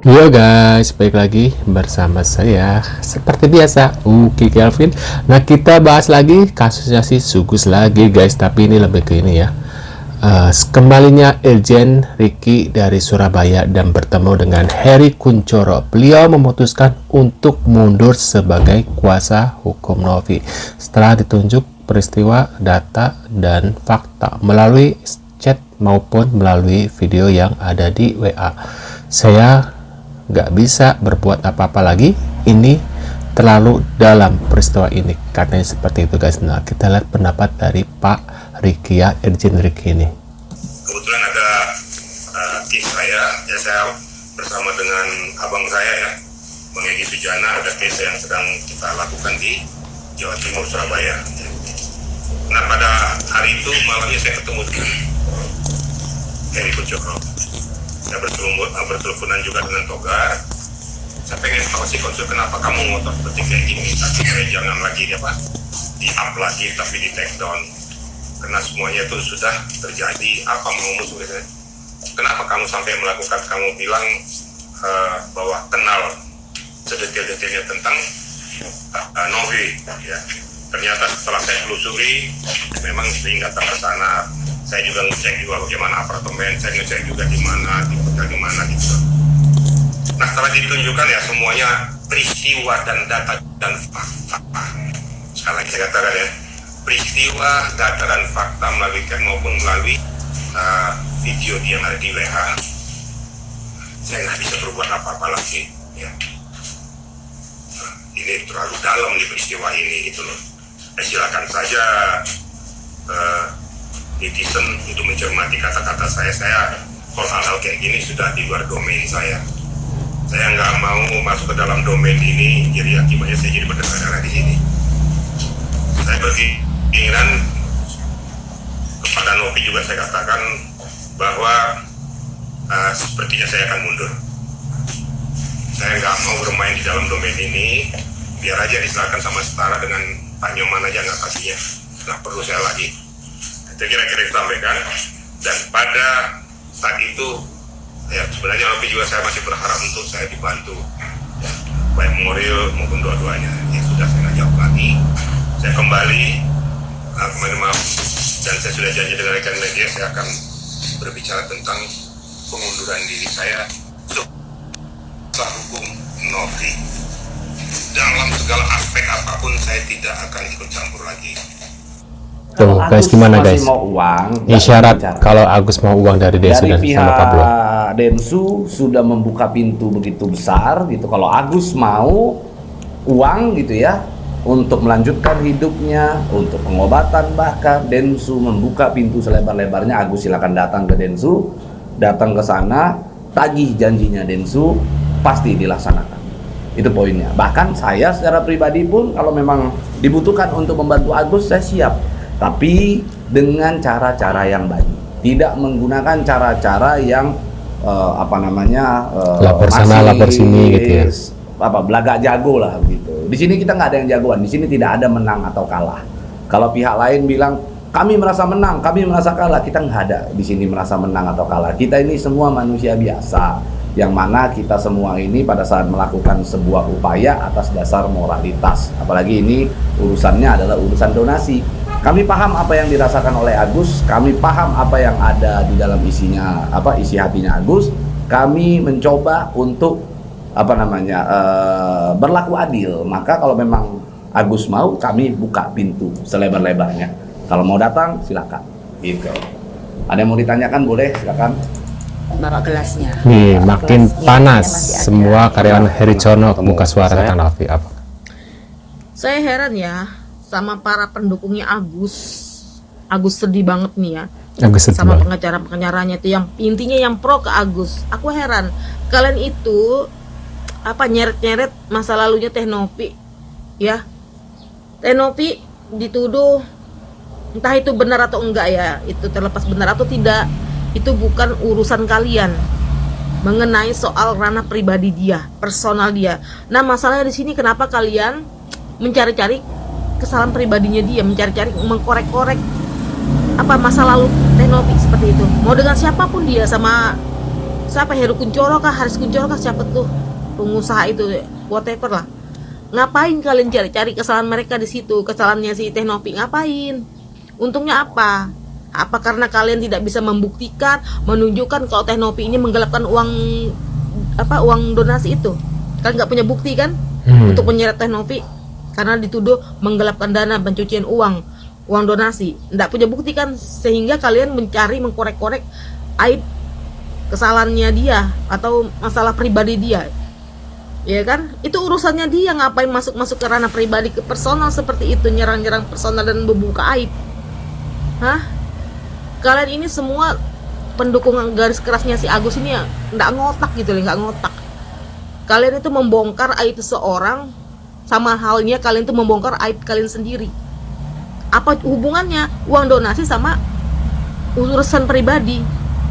Yo guys, balik lagi bersama saya seperti biasa, Uki Kelvin. Nah, kita bahas lagi kasusnya si Sugus lagi guys, tapi ini lebih ke ini ya. Kembalinya Irjen Ricky dari Surabaya dan bertemu dengan Heri Kunchoro. Beliau memutuskan untuk mundur sebagai kuasa hukum Novi setelah ditunjuk peristiwa, data, dan fakta melalui chat maupun melalui video yang ada di WA. Saya nggak bisa berbuat apa-apa lagi, ini terlalu dalam peristiwa ini, katanya seperti itu guys. Nah, kita lihat pendapat dari Pak Ricky ya, Irjen Ricky ini. Kebetulan ada tim saya bersama dengan abang saya ya, Bang Egy Sujana, ada case yang sedang kita lakukan di Jawa Timur, Surabaya. Nah, pada hari itu malamnya saya ketemu dengan Heri Kunchoro. Saya berteleponan juga dengan Togar. Saya pengen tahu sih konsul kenapa kamu ngotot seperti kayak gini, tapi jangan lagi di-up lagi tapi di take down. Karena semuanya itu sudah terjadi, apa maumu sebenarnya? Kenapa kamu sampai melakukan, kamu bilang bahwa kenal sedetail-detailnya tentang Novi ya. Ternyata setelah saya telusuri, memang sering datang ke sana. Saya juga ngecek juga bagaimana apartemen, saya ngecek juga di mana, di hotel di mana gitu. Nah, setelah ditunjukkan ya semuanya peristiwa dan data dan fakta. Sekali lagi saya katakan ya, peristiwa, data dan fakta melalui chat maupun melalui video yang ada di WA. Saya nggak bisa berbuat apa-apa lagi. Ya. Nah, ini terlalu dalam di peristiwa ini gitu loh. Silakan saja netizen itu mencermati kata-kata saya kalau hal-hal kayak gini sudah di luar domain saya nggak mau masuk ke dalam domain ini, jadi akibatnya saya jadi berdarah-darah di sini. Saya berpikiran kepada Novi juga saya katakan bahwa sepertinya saya akan mundur. Saya nggak mau bermain di dalam domain ini, biar aja diserahkan sama setara dengan Pak Nyoman aja, nggak pastinya nggak perlu saya lagi. Itu kira-kira disampaikan. Dan pada saat itu ya sebenarnya Novi juga saya masih berharap untuk saya dibantu ya, baik moral maupun dua-duanya. Ya sudah, saya nggak jawab lagi. Saya kembali kemarin maaf, dan saya sudah janji dengan rekan media saya akan berbicara tentang pengunduran diri saya untuk hukum Novi. Dalam segala aspek apapun saya tidak akan ikut campur lagi. Tuh guys, gimana guys? Mau uang, isyarat kalau Agus mau uang dari Densu dan pihak sama Pablo. Densu sudah membuka pintu begitu besar gitu. Kalau Agus mau uang gitu ya, untuk melanjutkan hidupnya, untuk pengobatan, bahkan Densu membuka pintu selebar-lebarnya. Agus silakan datang ke Densu, datang ke sana, tagih janjinya Densu, pasti dilaksanakan. Itu poinnya. Bahkan saya secara pribadi pun kalau memang dibutuhkan untuk membantu Agus, saya siap. Tapi dengan cara-cara yang baik, tidak menggunakan cara-cara yang lapor sana, lapor sini gitu ya. Belagak jago lah gitu. Di sini kita nggak ada yang jagoan. Di sini tidak ada menang atau kalah. Kalau pihak lain bilang kami merasa menang, kami merasa kalah, kita nggak ada di sini merasa menang atau kalah. Kita ini semua manusia biasa, yang mana kita semua ini pada saat melakukan sebuah upaya atas dasar moralitas. Apalagi ini urusannya adalah urusan donasi. Kami paham apa yang dirasakan oleh Agus, kami paham apa yang ada di dalam isinya, isi hatinya Agus. Kami mencoba untuk berlaku adil. Maka kalau memang Agus mau, kami buka pintu selebar-lebarnya. Kalau mau datang, silakan. Gitu. Ada yang mau ditanyakan, boleh, silakan. Bawa gelasnya. Nih, makin Gelasnya panas masih ada. semua karyawan Heri Conok buka suara Saya- tentang Novi apa? Saya heran ya sama para pendukungnya Agus. Agus sedih banget nih ya. Agus sedih Sama banget. pengacara-pengacaranya itu yang intinya yang pro ke Agus. Aku heran. Kalian itu nyeret-nyeret masa lalunya Teh Novi. Ya. Teh Novi dituduh, entah itu benar atau enggak ya, itu terlepas benar atau tidak, itu bukan urusan kalian. Mengenai soal ranah pribadi dia, personal dia. Nah, masalahnya di sini kenapa kalian mencari-cari kesalahan pribadinya dia, mencari-cari mengkorek-korek masa lalu Teh Novi seperti itu. Mau dengan siapapun dia, sama siapa, Heru Kunchoro kah, Haris Kunchoro kah, siapa tuh pengusaha itu, whatever lah. Ngapain kalian cari-cari kesalahan mereka di situ, kesalahannya si Teh Novi, ngapain? Untungnya apa? Apa karena kalian tidak bisa membuktikan, menunjukkan kalau Teh Novi ini menggelapkan uang donasi itu? Kalian nggak punya bukti kan untuk menyeret Teh Novi karena dituduh menggelapkan dana pencucian uang donasi. Nggak punya bukti kan, sehingga kalian mencari mengkorek-korek aib kesalahannya dia atau masalah pribadi dia, ya kan? Itu urusannya dia, ngapain masuk ke ranah pribadi, ke personal seperti itu, nyerang-nyerang personal dan membuka aib. Hah? Kalian ini semua pendukung garis kerasnya si Agus ini ya, nggak ngotak gitu loh, nggak ngotak. Kalian itu membongkar aib seseorang, sama halnya kalian itu membongkar aib kalian sendiri. Apa hubungannya uang donasi sama urusan pribadi?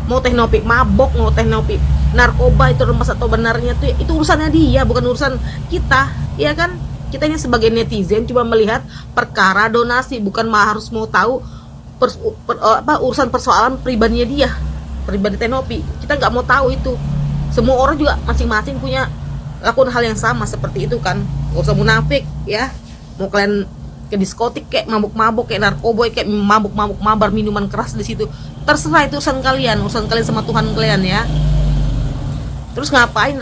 Mau Teh Novi mabok, mau Teh Novi narkoba, itu remas atau benarnya itu urusannya dia, bukan urusan kita, ya kan? Kita ini sebagai netizen cuma melihat perkara donasi, bukan harus mau tahu urusan persoalan pribadinya dia, pribadi Teh Novi. Kita nggak mau tahu itu. Semua orang juga masing-masing punya lakukan hal yang sama seperti itu kan. Nggak usah munafik ya. Mau kalian ke diskotik kayak mabuk-mabuk, kayak narkoboy, kayak mabuk-mabuk mabar minuman keras di situ, terserah, itu urusan kalian sama Tuhan kalian ya. Terus ngapain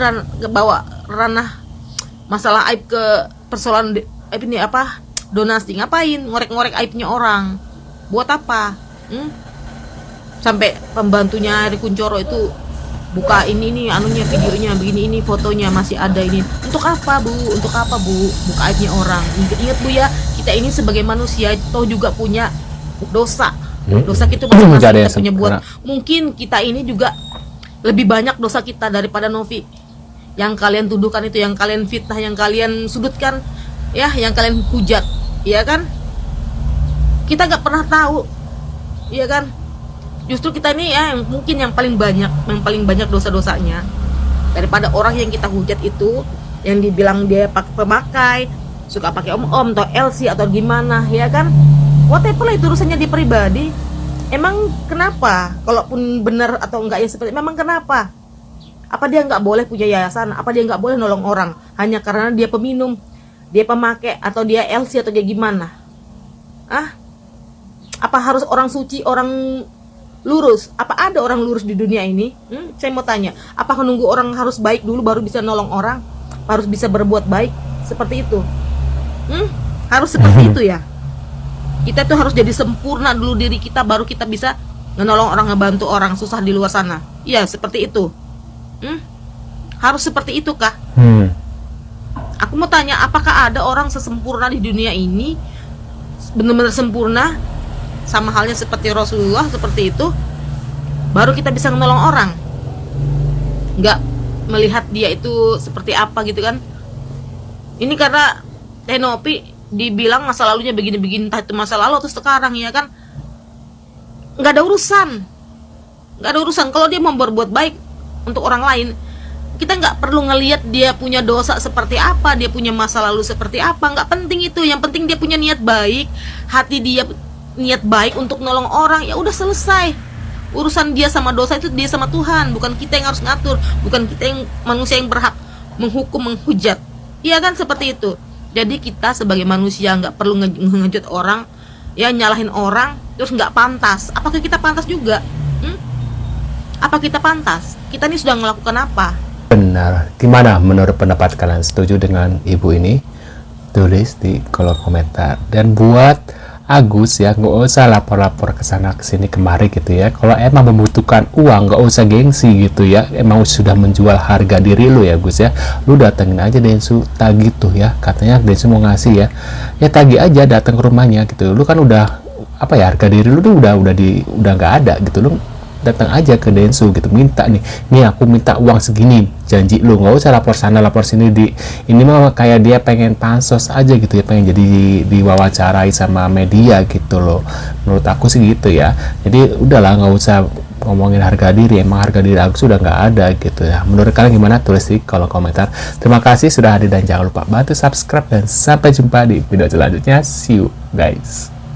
bawa ranah masalah aib ke persoalan aib ini donasi? Ngapain ngorek-ngorek aibnya orang? Buat apa? Sampai pembantunya Heru Kunchoro itu buka ini anunya, videonya begini, ini fotonya masih ada ini. Untuk apa bu? Buka aibnya orang. Ingat bu ya, kita ini sebagai manusia toh juga punya dosa. Dosa kita masing-masing kita punya buat. Mungkin kita ini juga lebih banyak dosa kita daripada Novi. Yang kalian tuduhkan itu, yang kalian fitnah, yang kalian sudutkan, ya, yang kalian hujat, ya kan? Kita nggak pernah tahu, ya kan? Justru kita ini ya yang paling banyak dosa-dosanya daripada orang yang kita hujat itu, yang dibilang dia pemakai, suka pakai om-om atau LC atau gimana, ya kan? Whatever lah, itu urusannya dia pribadi. Emang kenapa? Kalaupun benar atau enggak ya seperti, memang kenapa? Apa dia nggak boleh punya yayasan? Apa dia nggak boleh nolong orang hanya karena dia peminum, dia pemakai, atau dia LC atau dia gimana? Apa harus orang suci, orang lurus? Apa ada orang lurus di dunia ini? Saya mau tanya, apakah nunggu orang harus baik dulu baru bisa nolong orang? Harus bisa berbuat baik seperti itu? Harus seperti itu ya? Kita tuh harus jadi sempurna dulu diri kita, baru kita bisa menolong orang, ngebantu orang susah di luar sana. Iya, seperti itu. Harus seperti itu kah? Aku mau tanya, apakah ada orang sesempurna di dunia ini, benar-benar sempurna, sama halnya seperti Rasulullah seperti itu, baru kita bisa menolong orang? Nggak melihat dia itu seperti apa gitu kan? Ini karena Teh Novi dibilang masa lalunya begini-begini, entah itu masa lalu atau sekarang, ya kan? Nggak ada urusan kalau dia mau berbuat baik untuk orang lain. Kita nggak perlu ngelihat dia punya dosa seperti apa, dia punya masa lalu seperti apa, nggak penting itu. Yang penting dia punya niat baik, hati dia niat baik untuk nolong orang, ya udah selesai. Urusan dia sama dosa itu dia sama Tuhan, bukan kita yang harus ngatur, bukan kita yang manusia yang berhak menghukum, menghujat, iya kan? Seperti itu. Jadi kita sebagai manusia nggak perlu ngejut orang, ya, nyalahin orang, terus nggak pantas. Apakah kita pantas juga? Apa kita pantas? Kita ini sudah melakukan apa? Benar. Gimana menurut pendapat kalian? Setuju dengan ibu ini? Tulis di kolom komentar. Dan buat Agus ya, nggak usah lapor-lapor ke sana ke sini kemari gitu ya. Kalau emang membutuhkan uang, nggak usah gengsi gitu ya. Emang sudah menjual harga diri lu ya Gus ya. Lu datengin aja Densu, tagih tuh ya. Katanya Densu mau ngasih ya. Ya tagih aja, datang ke rumahnya gitu. Lu kan udah harga diri lu tuh udah nggak ada gitu. Lu datang aja ke Densu gitu, minta nih aku minta uang segini, janji lu, nggak usah lapor sana lapor sini. Ini mah kayak dia pengen pansos aja gitu ya, pengen jadi diwawancarai sama media gitu loh, menurut aku sih gitu ya. Jadi udahlah, nggak usah ngomongin harga diri, emang harga diri aku sudah nggak ada gitu ya. Menurut kalian gimana? Tulis di kolom komentar. Terima kasih sudah hadir dan jangan lupa bantu subscribe, dan sampai jumpa di video selanjutnya. See you guys.